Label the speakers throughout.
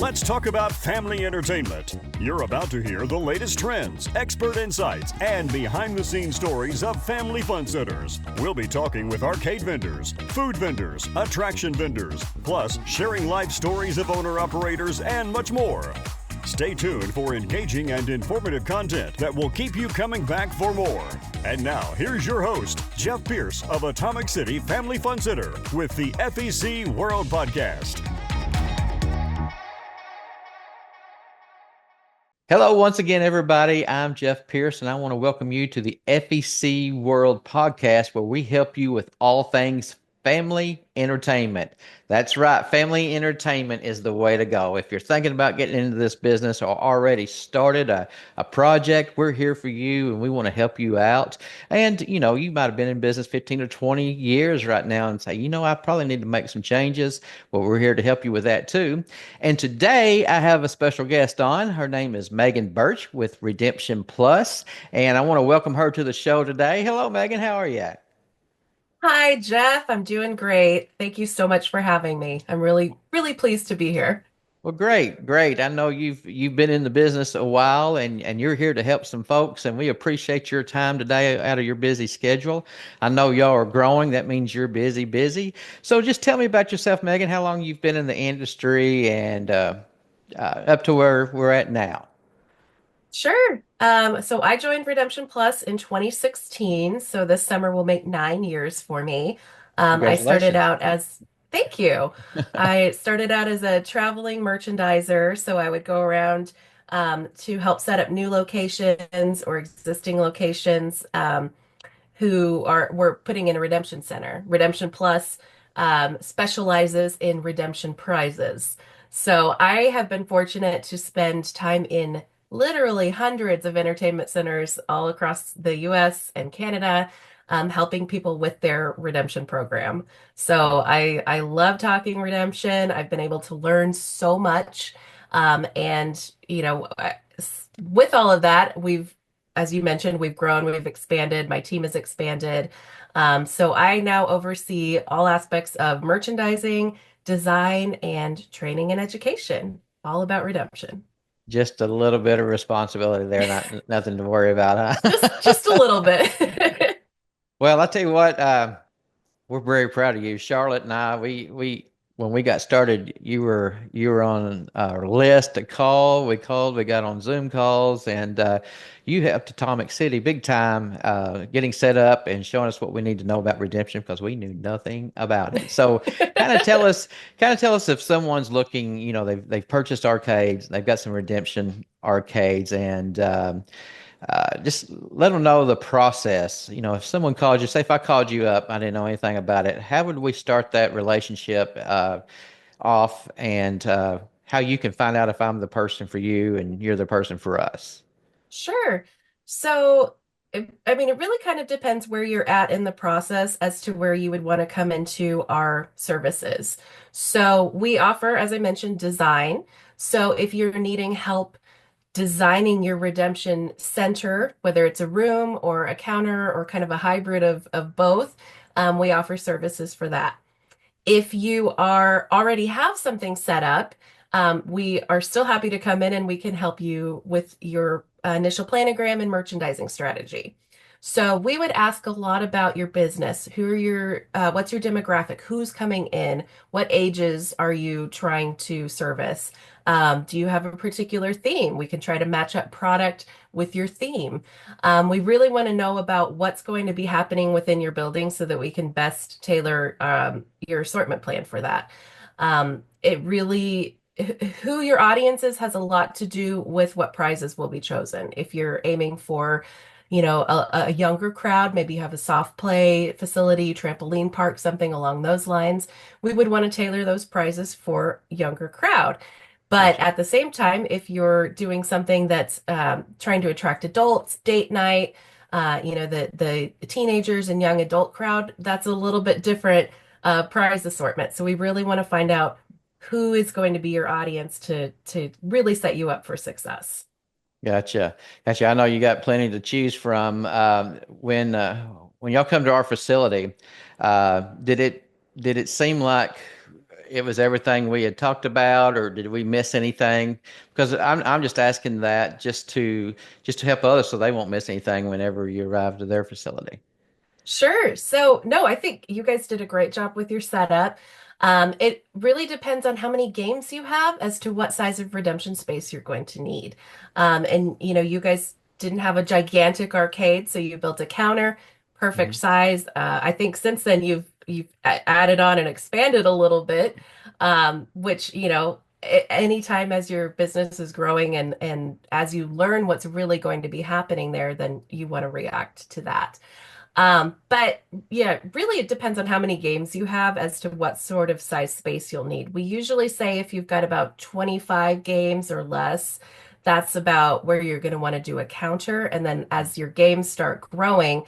Speaker 1: Let's talk about family entertainment. You're about to hear the latest trends, expert insights, and behind-the-scenes stories of family fun centers. We'll be talking with arcade vendors, food vendors, attraction vendors, plus sharing life stories of owner-operators and much more. Stay tuned for engaging and informative content that will keep you coming back for more. And now, here's your host, Jeff Pierce of Atomic City Family Fun Center with the FEC World Podcast.
Speaker 2: Hello, once again, everybody. I'm Jeff Pierce, and I want to welcome you to the FEC World Podcast, where we help you with all things family entertainment. That's right. Family entertainment is the way to go. If you're thinking about getting into this business or already started a project, we're here for you and we want to help you out. And, you might have been in business 15 or 20 years right now and say, I probably need to make some changes. Well, we're here to help you with that too. And today I have a special guest on. Her name is Megan Burtch with Redemption Plus. And I want to welcome her to the show today. Hello, Megan. How are you?
Speaker 3: Hi, Jeff. I'm doing great. Thank you so much for having me. I'm really, really pleased to be here.
Speaker 2: Well, great. I know you've been in the business a while and you're here to help some folks, and we appreciate your time today out of your busy schedule. I know y'all are growing. That means you're busy. So just tell me about yourself, Megan, how long you've been in the industry and up to where we're at now.
Speaker 3: Sure. So I joined Redemption Plus in 2016. So this summer will make 9 years for me. I started out as, thank you. I started out as a traveling merchandiser. So I would go around to help set up new locations or existing locations we're putting in a redemption center. Redemption Plus specializes in redemption prizes. So I have been fortunate to spend time in literally hundreds of entertainment centers all across the US and Canada, helping people with their redemption program. So I love talking redemption. I've been able to learn so much. With all of that, as you mentioned, we've grown, we've expanded, my team has expanded. So I now oversee all aspects of merchandising, design, and training and education, all about redemption.
Speaker 2: Just a little bit of responsibility there, nothing to worry about,
Speaker 3: huh? just a little bit.
Speaker 2: Well, I'll tell you what, we're very proud of you. Charlotte and I, we when we got started, you were on our list to call. We got on Zoom calls, and you helped Atomic City big time, getting set up and showing us what we need to know about redemption because we knew nothing about it. So kind of tell us if someone's looking, they've purchased arcades, they've got some redemption arcades, and just let them know the process. If someone called you, say if I called you up, I didn't know anything about it, how would we start that relationship off, and how you can find out if I'm the person for you and you're the person for us?
Speaker 3: Sure. So, it really kind of depends where you're at in the process as to where you would want to come into our services. So we offer, as I mentioned, design. So if you're needing help designing your redemption center, whether it's a room or a counter or kind of a hybrid of both, we offer services for that. If you already have something set up, we are still happy to come in and we can help you with your initial planogram and merchandising strategy. So we would ask a lot about your business. What's your demographic? Who's coming in? What ages are you trying to service? Do you have a particular theme? We can try to match up product with your theme. We really want to know about what's going to be happening within your building so that we can best tailor your assortment plan for that. Who your audience is has a lot to do with what prizes will be chosen. If you're aiming for a younger crowd, maybe you have a soft play facility, trampoline park, something along those lines, we would want to tailor those prizes for younger crowd. But at the same time, if you're doing something that's trying to attract adults, date night, the teenagers and young adult crowd, that's a little bit different prize assortment. So we really want to find out who is going to be your audience to really set you up for success.
Speaker 2: Gotcha. I know you got plenty to choose from. When y'all come to our facility, did it seem like it was everything we had talked about, or did we miss anything? Because I'm just asking that just to help others so they won't miss anything whenever you arrive to their facility.
Speaker 3: Sure. So, no, I think you guys did a great job with your setup. It really depends on how many games you have as to what size of redemption space you're going to need. And you guys didn't have a gigantic arcade, so you built a counter, perfect
Speaker 2: Hmm.
Speaker 3: size. I think since then you've added on and expanded a little bit, which anytime as your business is growing and as you learn what's really going to be happening there, then you want to react to that. But yeah, really it depends on how many games you have as to what sort of size space you'll need. We usually say if you've got about 25 games or less, that's about where you're going to want to do a counter. And then as your games start growing,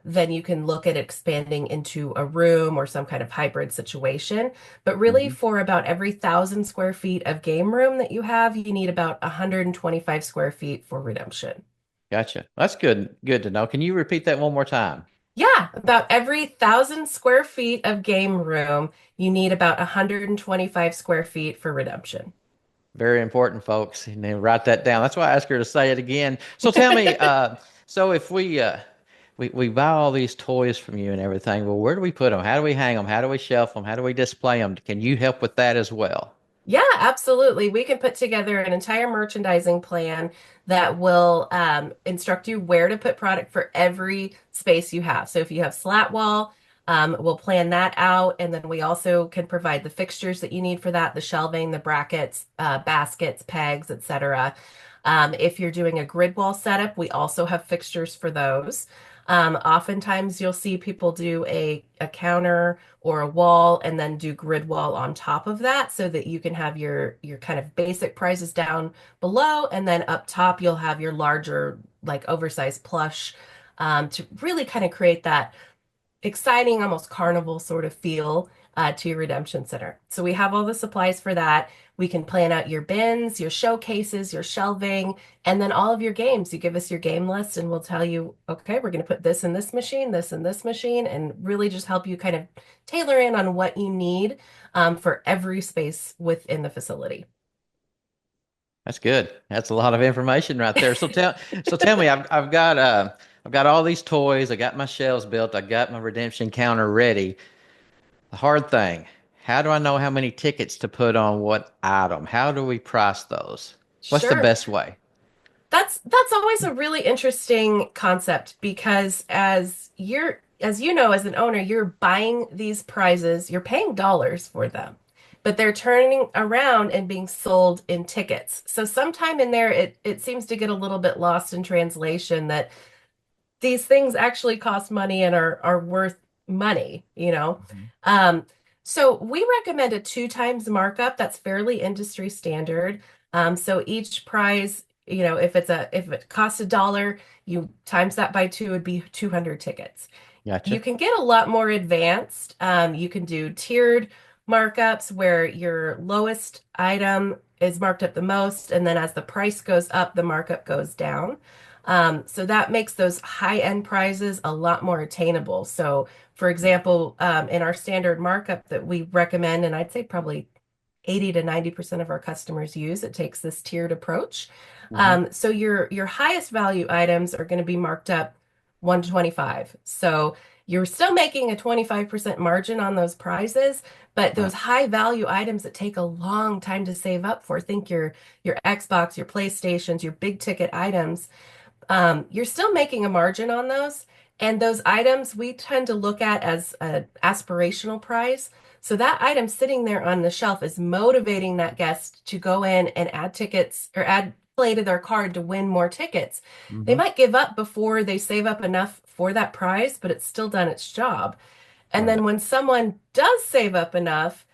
Speaker 3: then you can look at expanding into a room or some kind of hybrid situation. But really,
Speaker 2: Hmm.
Speaker 3: for about every 1,000 square feet of game room that you have, you need about 125 square feet for redemption.
Speaker 2: Gotcha. That's good to know. Can you repeat that one more time?
Speaker 3: Yeah, about every 1,000 square feet of game room, you need about 125 square feet for redemption.
Speaker 2: Very important, folks. And then write that down. That's why I asked her to say it again. So tell me, so if we buy all these toys from you and everything, well, where do we put them? How do we hang them? How do we shelf them? How do we display them? Can you help with that as well?
Speaker 3: Yeah, absolutely. We can put together an entire merchandising plan that will instruct you where to put product for every space you have. So if you have slat wall, we'll plan that out. And then we also can provide the fixtures that you need for that, the shelving, the brackets, baskets, pegs, etc. If you're doing a grid wall setup, we also have fixtures for those. Oftentimes you'll see people do a counter or a wall and then do grid wall on top of that so that you can have your kind of basic prices down below and then up top you'll have your larger like oversized plush to really kind of create that exciting, almost carnival sort of feel to your redemption center. So we have all the supplies for that. We can plan out your bins, your showcases, your shelving, and then all of your games. You give us your game list and we'll tell you, okay, we're going to put this in this machine, this in this machine, and really just help you kind of tailor in on what you need for every space within the facility.
Speaker 2: That's good. That's a lot of information right there. So tell me, I've got all these toys. I got my shelves built. I got my redemption counter ready. The hard thing, how do I know how many tickets to put on what item? How do we price those? What's the
Speaker 3: Sure.
Speaker 2: best way?
Speaker 3: That's always a really interesting concept because as you know as an owner you're buying these prizes, you're paying dollars for them, but they're turning around and being sold in tickets. So sometime in there it seems to get a little bit lost in translation that these things actually cost money and are worth money.
Speaker 2: Mhm.
Speaker 3: Um, so we recommend a two times markup. That's fairly industry standard. So each prize, if it costs $1, you times that by two would be 200 tickets. You
Speaker 2: Gotcha.
Speaker 3: can get a lot more advanced. You can do tiered markups where your lowest item is marked up the most, and then as the price goes up, the markup goes down. So that makes those high-end prizes a lot more attainable. So, for example, in our standard markup that we recommend, and I'd say probably 80 to 90% of our customers use, it takes this tiered approach.
Speaker 2: Hmm.
Speaker 3: So your highest value items are going to be marked up 1 to 25. So you're still making a 25% margin on those prizes, but
Speaker 2: Right.
Speaker 3: those high value items that take a long time to save up for, think your Xbox, your PlayStations, your big ticket items, you're still making a margin on those. And those items we tend to look at as an aspirational price. So that item sitting there on the shelf is motivating that guest to go in and add tickets or add play to their card to win more tickets. They
Speaker 2: Hmm.
Speaker 3: might give up before they save up enough for that prize, but it's still done its job. And
Speaker 2: Right.
Speaker 3: then when someone does save up enough,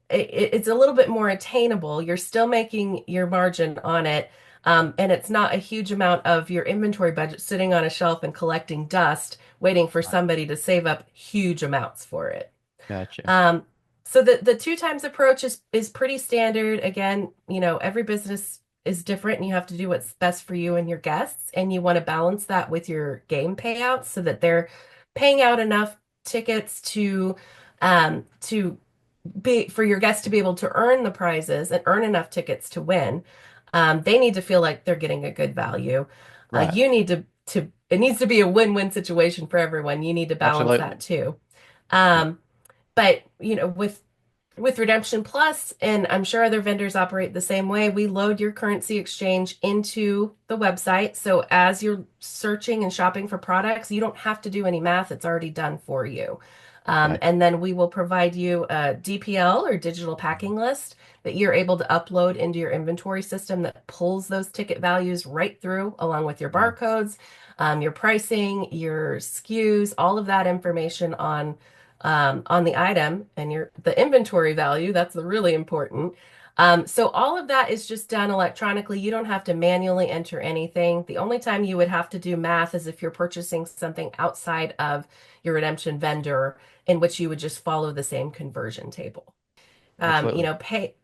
Speaker 3: it's a little bit more attainable. You're still making your margin on it. And it's not a huge amount of your inventory budget sitting on a shelf and collecting dust, waiting for
Speaker 2: Right.
Speaker 3: somebody to save up huge amounts for it.
Speaker 2: Gotcha.
Speaker 3: Um, so the two times approach is pretty standard. Again, every business is different and you have to do what's best for you and your guests. And you want to balance that with your game payouts so that they're paying out enough tickets to for your guests to be able to earn the prizes and earn enough tickets to win, they need to feel like they're getting a good value.
Speaker 2: Right.
Speaker 3: You need to it needs to be a win-win situation for everyone. You need to balance that
Speaker 2: Absolutely.
Speaker 3: too.
Speaker 2: Yeah.
Speaker 3: But with Redemption Plus, and I'm sure other vendors operate the same way, we load your currency exchange into the website. So as you're searching and shopping for products, you don't have to do any math. It's already done for you.
Speaker 2: Okay.
Speaker 3: And then we will provide you a DPL or digital packing list that you're able to upload into your inventory system that pulls those ticket values right through along with your
Speaker 2: Mhm.
Speaker 3: barcodes, your pricing, your SKUs, all of that information on the item and the inventory value. That's the really important. So all of that is just done electronically. You don't have to manually enter anything. The only time you would have to do math is if you're purchasing something outside of your redemption vendor, in which you would just follow the same conversion table.
Speaker 2: Absolutely.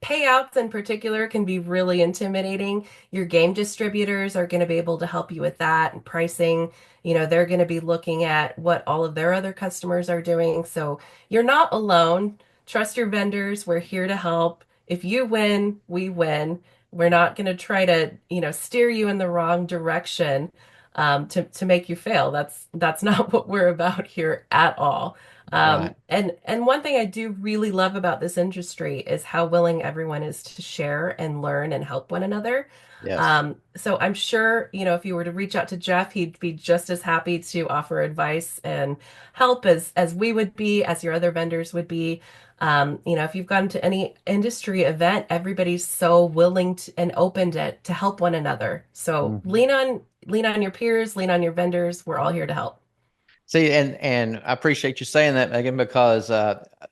Speaker 3: Payouts in particular can be really intimidating. Your game distributors are going to be able to help you with that and pricing. They're going to be looking at what all of their other customers are doing. So you're not alone. Trust your vendors. We're here to help. If you win, we win. We're not going to try to, steer you in the wrong direction, to make you fail. That's not what we're about here at all.
Speaker 2: Right.
Speaker 3: And one thing I do really love about this industry is how willing everyone is to share and learn and help one another.
Speaker 2: Yes.
Speaker 3: So I'm sure, if you were to reach out to Jeff, he'd be just as happy to offer advice and help as we would be, as your other vendors would be. If you've gone to any industry event, everybody's so willing and open to help one another. So
Speaker 2: Mhm.
Speaker 3: lean on your peers, lean on your vendors. We're all here to help.
Speaker 2: See, and I appreciate you saying that, Megan, because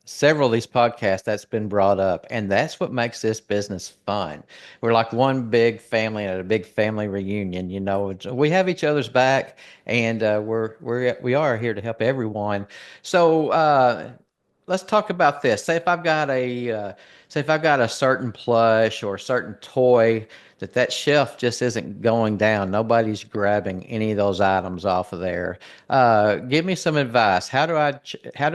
Speaker 2: several of these podcasts that's been brought up, and that's what makes this business fun. We're like one big family at a big family reunion. We have each other's back, and we are here to help everyone. So let's talk about this. Say if I've got a certain plush or a certain toy that shelf just isn't going down. Nobody's grabbing any of those items off of there. Give me some advice. How do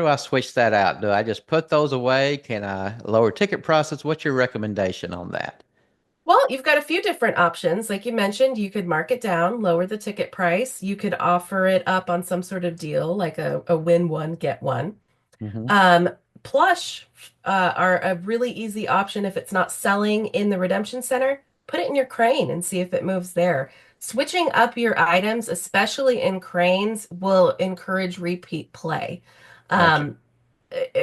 Speaker 2: I switch that out? Do I just put those away? Can I lower ticket prices? What's your recommendation on that?
Speaker 3: Well, you've got a few different options. Like you mentioned, you could mark it down, lower the ticket price. You could offer it up on some sort of deal, like a win one, get one.
Speaker 2: Hmm.
Speaker 3: Um, Plush are a really easy option if it's not selling in the redemption center. Put it in your crane and see if it moves there. Switching up your items, especially in cranes, will encourage repeat play.
Speaker 2: Gotcha.
Speaker 3: Um,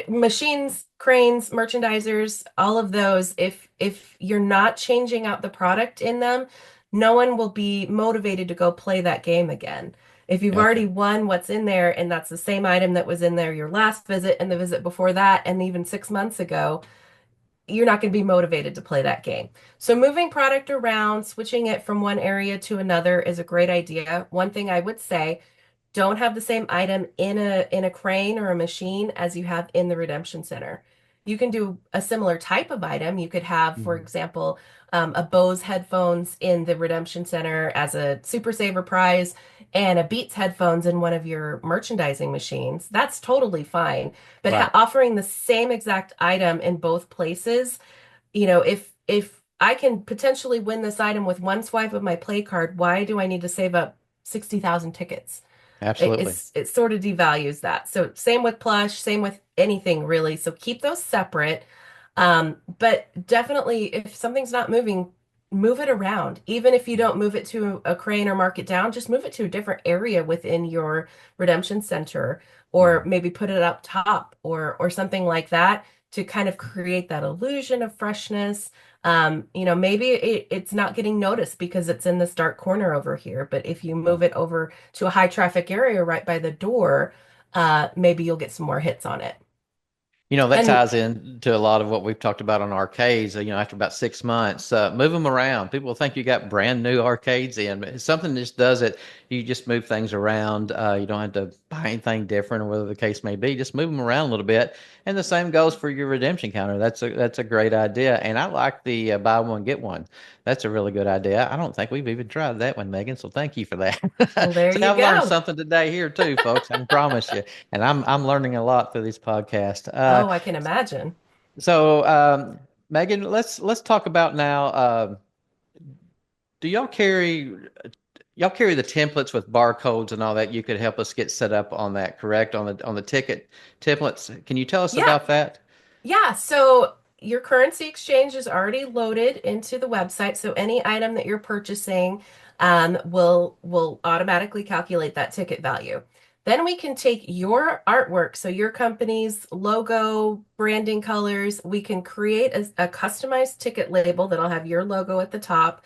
Speaker 3: Machines, cranes, merchandisers, all of those, if you're not changing out the product in them, no one will be motivated to go play that game again. If you've
Speaker 2: Okay.
Speaker 3: already won what's in there and that's the same item that was in there your last visit and the visit before that and even 6 months ago, you're not going to be motivated to play that game. So moving product around, switching it from one area to another is a great idea. One thing I would say, don't have the same item in a crane or a machine as you have in the redemption center. You can do a similar type of item. You could have, for
Speaker 2: Mhm.
Speaker 3: example, a Bose headphones in the redemption center as a Super Saver prize and a Beats headphones in one of your merchandising machines. That's totally fine. But
Speaker 2: Right.
Speaker 3: offering the same exact item in both places, if I can potentially win this item with one swipe of my play card, why do I need to save up 60,000 tickets? it,
Speaker 2: Absolutely.
Speaker 3: it's it sort of devalues that. So same with plush, same with anything really. So keep those separate. But definitely if something's not moving, move it around. Even if you don't move it to a crane or mark it down, just move it to a different area within your redemption center, or
Speaker 2: Mhm.
Speaker 3: maybe put it up top or something like that to kind of create that illusion of freshness. Maybe it's not getting noticed because it's in this dark corner over here, but if you
Speaker 2: Right.
Speaker 3: move it over to a high traffic area right by the door, maybe you'll get some more hits on it.
Speaker 2: That
Speaker 3: And
Speaker 2: ties in to a lot of what we've talked about on arcades. After about 6 months, move them around. People think you got brand new arcades in, but something just does it. You just move things around. You don't have to buy anything different or whatever the case may be. Just move them around a little bit. And the same goes for your redemption counter. That's a great idea. And I like the buy one, get one. That's a really good idea. I don't think we've even tried that one, Megan. So thank you for that.
Speaker 3: well, there
Speaker 2: So
Speaker 3: you
Speaker 2: I've learned
Speaker 3: go.
Speaker 2: something today here too, folks. I can promise you. And I'm learning a lot through this podcast.
Speaker 3: Oh, I can imagine.
Speaker 2: So, Megan, let's talk about now. Do y'all carry the templates with barcodes and all that? You could help us get set up on that, correct? On the ticket templates. Can you tell us
Speaker 3: Yeah,
Speaker 2: about that?
Speaker 3: yeah. So your currency exchange is already loaded into the website. So any item that you're purchasing will automatically calculate that ticket value. Then we can take your artwork, so your company's logo, branding colors, we can create a customized ticket label that'll have your logo at the top,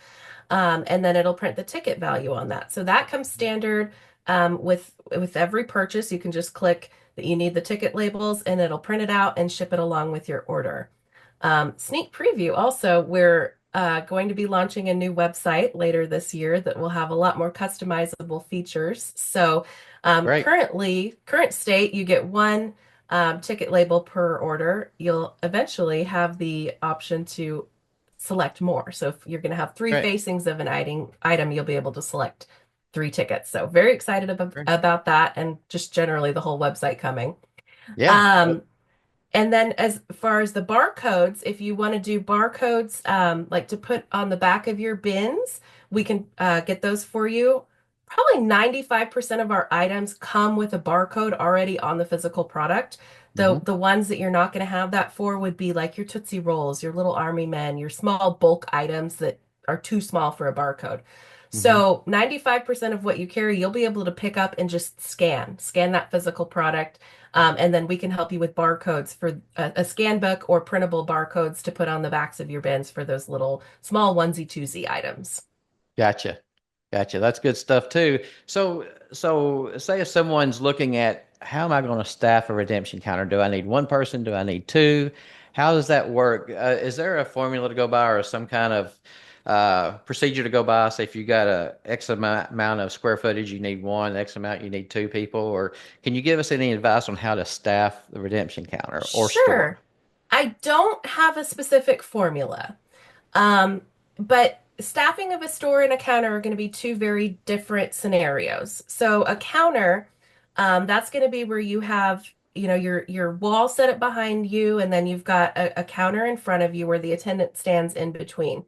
Speaker 3: and then it'll print the ticket value on that. So that comes standard with every purchase. You can just click that you need the ticket labels, and it'll print it out and ship it along with your order. Sneak preview also, we're going to be launching a new website later this year that will have a lot more customizable features. So
Speaker 2: Great,
Speaker 3: current state, you get one ticket label per order. You'll eventually have the option to select more. So if you're going to have three
Speaker 2: great,
Speaker 3: facings of an item, you'll be able to select three tickets. So very excited
Speaker 2: great.
Speaker 3: about that, and just generally the whole website coming.
Speaker 2: Yeah.
Speaker 3: Um, and then as far as the barcodes, if you want to do barcodes like to put on the back of your bins, we can get those for you. Probably 95% of our items come with a barcode already on the physical product.
Speaker 2: Hmm.
Speaker 3: The ones that you're not going to have that for would be like your Tootsie Rolls, your little Army Men, your small bulk items that are too small for a barcode.
Speaker 2: Hmm.
Speaker 3: So 95% of what you carry, you'll be able to pick up and just scan that physical product. And then we can help you with barcodes for a scan book or printable barcodes to put on the backs of your bins for those little small onesie twosie items.
Speaker 2: Gotcha. Gotcha. That's good stuff too. So say if someone's looking at how am I going to staff a redemption counter? Do I need one person? Do I need two? How does that work? Is there a formula to go by or some kind of procedure to go by? Say if you got a X amount of square footage, you need one, X amount, you need two people, or can you give us any advice on how to staff the redemption counter or store?
Speaker 3: Sure. I don't have a specific formula. But staffing of a store and a counter are going to be two very different scenarios. So a counter, that's going to be where you have, your wall set up behind you, and then you've got a counter in front of you where the attendant stands in between.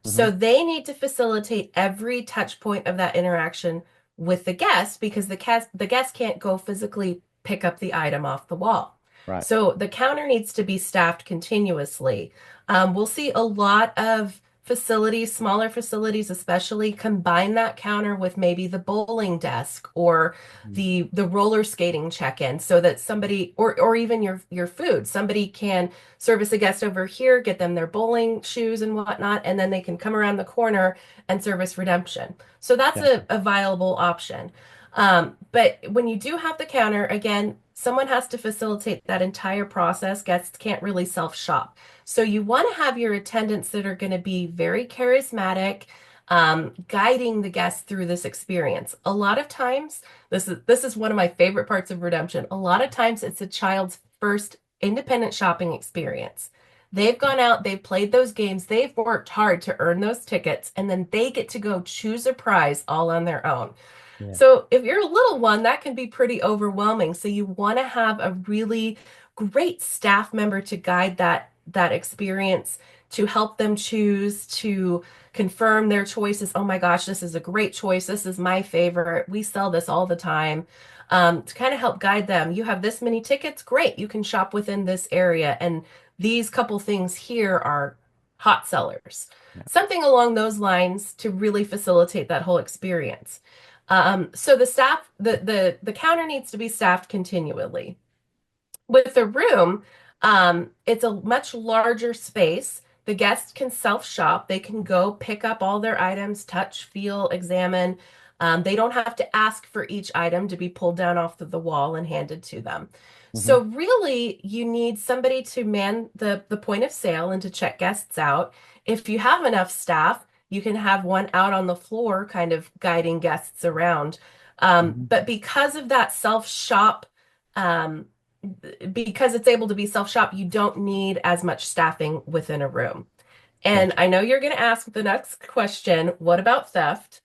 Speaker 2: Hmm.
Speaker 3: So they need to facilitate every touch point of that interaction with the guest because the guest can't go physically pick up the item off the wall.
Speaker 2: Right.
Speaker 3: So the counter needs to be staffed continuously. We'll see a lot of facilities, smaller facilities especially, combine that counter with maybe the bowling desk or the roller skating check-in so that somebody or even your food, somebody can service a guest over here, get them their bowling shoes and whatnot, and then they can come around the corner and service redemption. So that's
Speaker 2: Gotcha.
Speaker 3: a viable option. But when you do have the counter, again, someone has to facilitate that entire process. Guests can't really self-shop. So you want to have your attendants that are going to be very charismatic, guiding the guests through this experience. A lot of times, this is one of my favorite parts of redemption. A lot of times it's a child's first independent shopping experience. They've gone out, they've played those games, they've worked hard to earn those tickets, and then they get to go choose a prize all on their own.
Speaker 2: Yeah.
Speaker 3: So if you're a little one, that can be pretty overwhelming. So you want to have a really great staff member to guide that experience, to help them choose, to confirm their choices. Oh my gosh, this is a great choice. This is my favorite. We sell this all the time. To kind of help guide them. You have this many tickets, great. You can shop within this area, and these couple things here are hot sellers.
Speaker 2: Yeah.
Speaker 3: Something along those lines to really facilitate that whole experience. So the counter needs to be staffed continually. With the room, it's a much larger space. The guests can self-shop. They can go pick up all their items, touch, feel, examine. They don't have to ask for each item to be pulled down off the wall and handed to them.
Speaker 2: Hmm.
Speaker 3: So really, you need somebody to man the point of sale and to check guests out. If you have enough staff, you can have one out on the floor, kind of guiding guests around.
Speaker 2: Hmm.
Speaker 3: But because of that self-shop, um, because it's able to be self-shop, you don't need as much staffing within a room. And
Speaker 2: Gotcha.
Speaker 3: I know you're going to ask the next question, what about theft?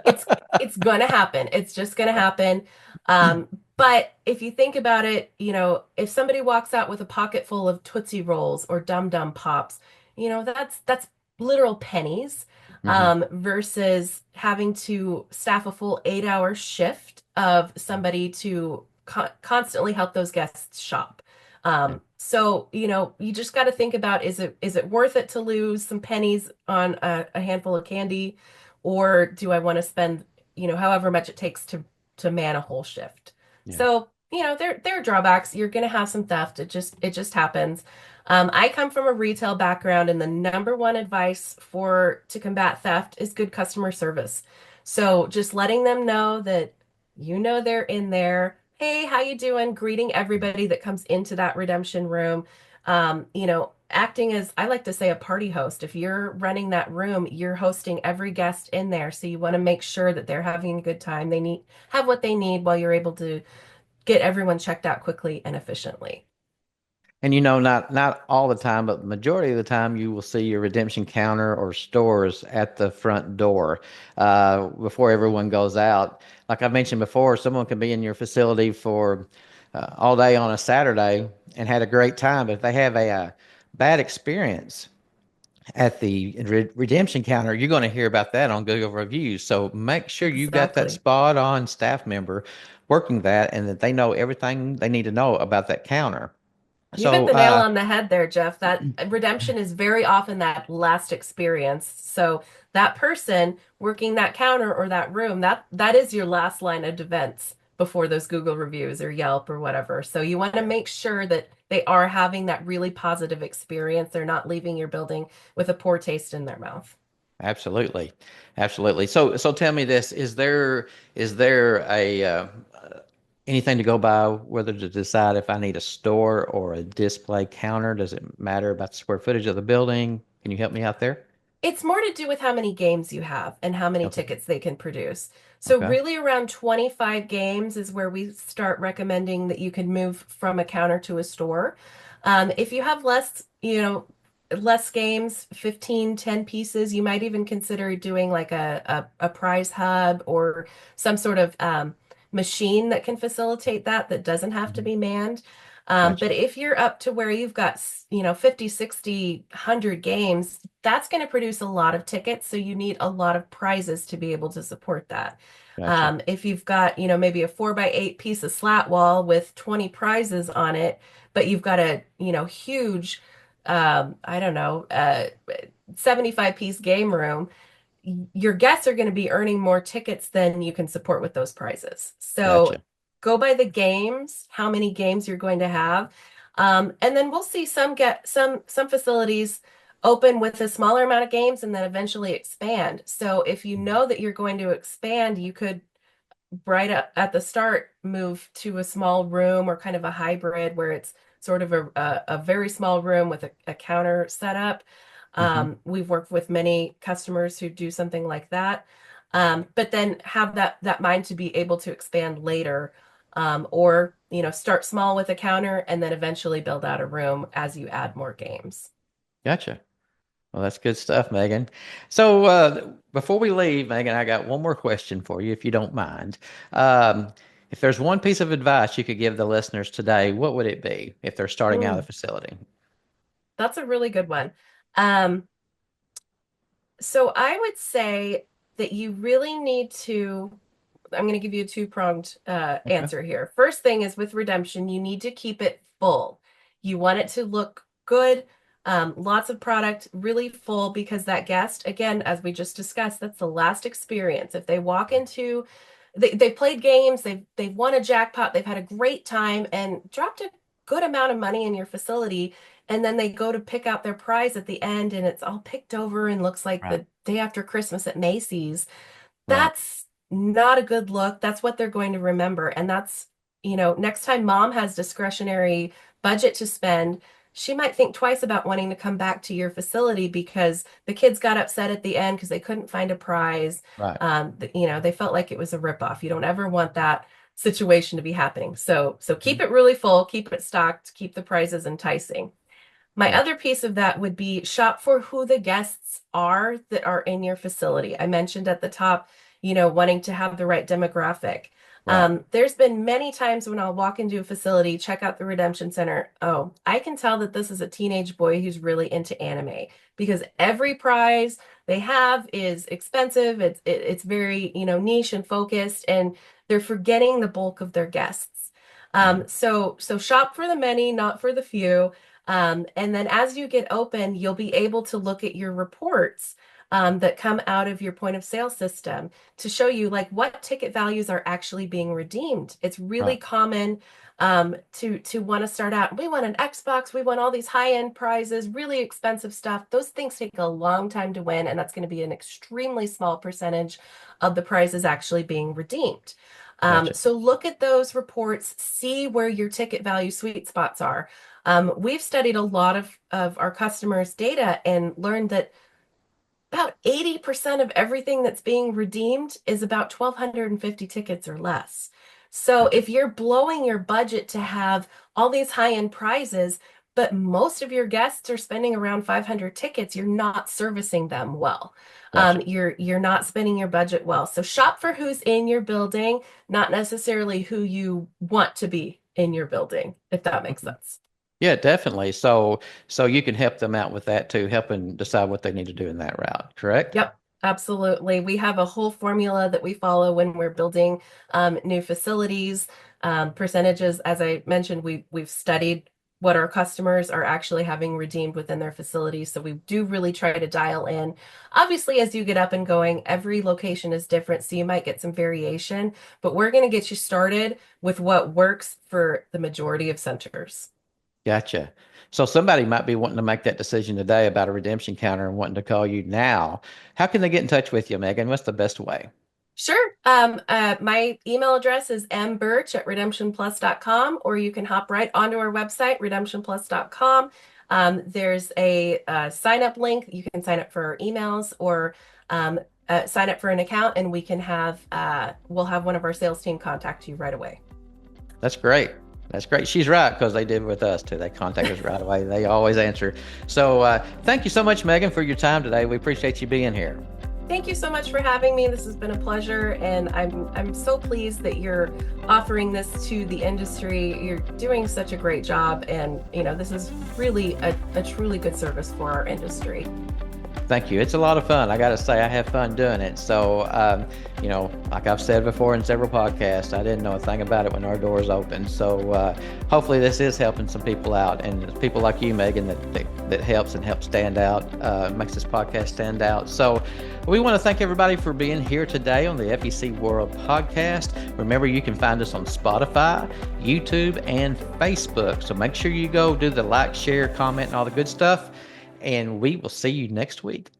Speaker 3: It's it's gonna happen. It's just gonna happen. Um, but if you think about it, if somebody walks out with a pocket full of Tootsie Rolls or Dum Dum Pops, that's literal pennies,
Speaker 2: Hmm.
Speaker 3: versus having to staff a full 8-hour shift of somebody to constantly help those guests shop.
Speaker 2: Yeah.
Speaker 3: So, you just got to think about, is it worth it to lose some pennies on a handful of candy? Or do I want to spend, however much it takes to man a whole shift?
Speaker 2: Yeah.
Speaker 3: So, there are drawbacks. You're going to have some theft. It just happens. I come from a retail background, and the number one advice to combat theft is good customer service. So just letting them know that they're in there. Hey, how you doing? Greeting everybody that comes into that redemption room. Acting as, I like to say, a party host. If you're running that room, you're hosting every guest in there. So you want to make sure that they're having a good time. They have what they need while you're able to get everyone checked out quickly and efficiently.
Speaker 2: And not all the time, but the majority of the time, you will see your redemption counter or stores at the front door before everyone goes out. Like I mentioned before, someone can be in your facility for all day on a Saturday and had a great time, but if they have a bad experience at the redemption counter, you're going to hear about that on Google reviews. So make sure you got that
Speaker 3: Exactly.
Speaker 2: spot on staff member working that, and that they know everything they need to know about that counter.
Speaker 3: You hit
Speaker 2: So,
Speaker 3: the nail on the head there, Jeff. That redemption is very often that last experience. So that person working that counter or that room, that is your last line of defense before those Google reviews or Yelp or whatever. So you want to make sure that they are having that really positive experience. They're not leaving your building with a poor taste in their mouth.
Speaker 2: absolutely, absolutely. So tell me this: is there a anything to go by whether to decide if I need a store or a display counter? Does it matter about the square footage of the building? Can you help me out there?
Speaker 3: It's more to do with how many games you have and how many
Speaker 2: Okay.
Speaker 3: tickets they can produce. So
Speaker 2: Okay.
Speaker 3: really around 25 games is where we start recommending that you can move from a counter to a store. If you have less games, 15, 10 pieces, you might even consider doing like a prize hub or some sort of machine that can facilitate that doesn't have to
Speaker 2: Mhm.
Speaker 3: be manned.
Speaker 2: Gotcha.
Speaker 3: But if you're up to where you've got, 50, 60, 100 games, that's going to produce a lot of tickets. So you need a lot of prizes to be able to support that.
Speaker 2: Gotcha.
Speaker 3: If you've got, maybe a 4x8 piece of slat wall with 20 prizes on it, but you've got a, huge, I don't know, 75-piece game room, your guests are going to be earning more tickets than you can support with those prizes. So
Speaker 2: Gotcha.
Speaker 3: go by the games, how many games you're going to have. And then we'll see some facilities open with a smaller amount of games and then eventually expand. So if you know that you're going to expand, you could right up at the start move to a small room or kind of a hybrid where it's sort of a very small room with a counter setup.
Speaker 2: Hmm.
Speaker 3: We've worked with many customers who do something like that. But then have that mind to be able to expand later, or start small with a counter and then eventually build out a room as you add more games.
Speaker 2: Gotcha. Well, that's good stuff, Megan. So, before we leave, Megan, I got one more question for you, if you don't mind. Um, if there's one piece of advice you could give the listeners today, what would it be if they're starting out
Speaker 3: Mm,
Speaker 2: a facility?
Speaker 3: that's a really good one. Um, so I would say that you really need to, I'm going to give you a two-pronged
Speaker 2: Okay.
Speaker 3: answer here. First thing is with redemption, you need to keep it full. You want it to look good, lots of product, really full, because that guest, again, as we just discussed, that's the last experience. If they walk into, they played games, they've won a jackpot, they've had a great time, and dropped a good amount of money in your facility, and then they go to pick out their prize at the end, and it's all picked over and looks like
Speaker 2: Right.
Speaker 3: the day after Christmas at Macy's.
Speaker 2: Right.
Speaker 3: That's not a good look. That's what they're going to remember. And that's, next time mom has discretionary budget to spend, she might think twice about wanting to come back to your facility because the kids got upset at the end because they couldn't find a prize.
Speaker 2: Right.
Speaker 3: They felt like it was a ripoff. You don't ever want that situation to be happening. So keep
Speaker 2: Mhm.
Speaker 3: it really full, keep it stocked, keep the prizes enticing. My
Speaker 2: Yeah.
Speaker 3: other piece of that would be shop for who the guests are that are in your facility. I mentioned at the top, wanting to have the right demographic.
Speaker 2: Right.
Speaker 3: There's been many times when I'll walk into a facility, check out the Redemption Center. Oh, I can tell that this is a teenage boy who's really into anime because every prize they have is expensive. It's very, niche and focused, and they're forgetting the bulk of their guests.
Speaker 2: Mm.
Speaker 3: So shop for the many, not for the few. And then as you get open, you'll be able to look at your reports that come out of your point of sale system to show you like what ticket values are actually being redeemed. It's really
Speaker 2: Right.
Speaker 3: common to want to start out. We want an Xbox. We want all these high-end prizes, really expensive stuff. Those things take a long time to win, and that's going to be an extremely small percentage of the prizes actually being redeemed.
Speaker 2: Gotcha.
Speaker 3: So look at those reports, see where your ticket value sweet spots are. We've studied a lot of our customers' data and learned that about 80% of everything that's being redeemed is about 1,250 tickets or less. So
Speaker 2: Gotcha.
Speaker 3: if you're blowing your budget to have all these high-end prizes, but most of your guests are spending around 500 tickets, you're not servicing them well.
Speaker 2: Gotcha.
Speaker 3: You're not spending your budget well. So shop for who's in your building, not necessarily who you want to be in your building, if that makes
Speaker 2: Mhm.
Speaker 3: sense.
Speaker 2: Yeah, definitely. So you can help them out with that too, helping decide what they need to do in that route, correct?
Speaker 3: Yep, absolutely. We have a whole formula that we follow when we're building new facilities. Percentages, as I mentioned, we've studied what our customers are actually having redeemed within their facilities. So we do really try to dial in. Obviously, as you get up and going, every location is different, so you might get some variation, but we're going to get you started with what works for the majority of centers.
Speaker 2: Gotcha. So somebody might be wanting to make that decision today about a redemption counter and wanting to call you now. How can they get in touch with you, Megan? What's the best way?
Speaker 3: Sure. My email address is mburtch@redemptionplus.com, or you can hop right onto our website, redemptionplus.com. There's a sign up link. You can sign up for our emails or sign up for an account, and we'll have one of our sales team contact you right away.
Speaker 2: That's great. That's great. She's right because they did with us too. They contact us right away. They always answer. So thank you so much, Megan, for your time today. We appreciate you being here.
Speaker 3: Thank you so much for having me. This has been a pleasure, and I'm so pleased that you're offering this to the industry. You're doing such a great job, and this is really a truly good service for our industry.
Speaker 2: Thank you. It's a lot of fun. I got to say, I have fun doing it. So, like I've said before in several podcasts, I didn't know a thing about it when our doors opened. So, hopefully, this is helping some people out, and it's people like you, Megan, that helps stand out, makes this podcast stand out. So, we want to thank everybody for being here today on the FEC World Podcast. Remember, you can find us on Spotify, YouTube, and Facebook. So make sure you go do the like, share, comment, and all the good stuff. And we will see you next week.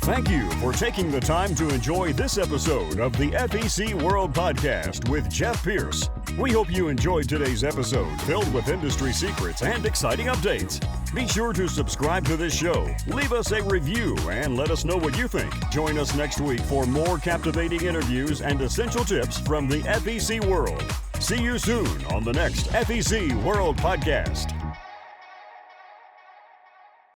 Speaker 1: Thank you for taking the time to enjoy this episode of the FEC World Podcast with Jeff Pierce. We hope you enjoyed today's episode filled with industry secrets and exciting updates. Be sure to subscribe to this show, leave us a review, and let us know what you think. Join us next week for more captivating interviews and essential tips from the FEC world. See you soon on the next FEC World Podcast.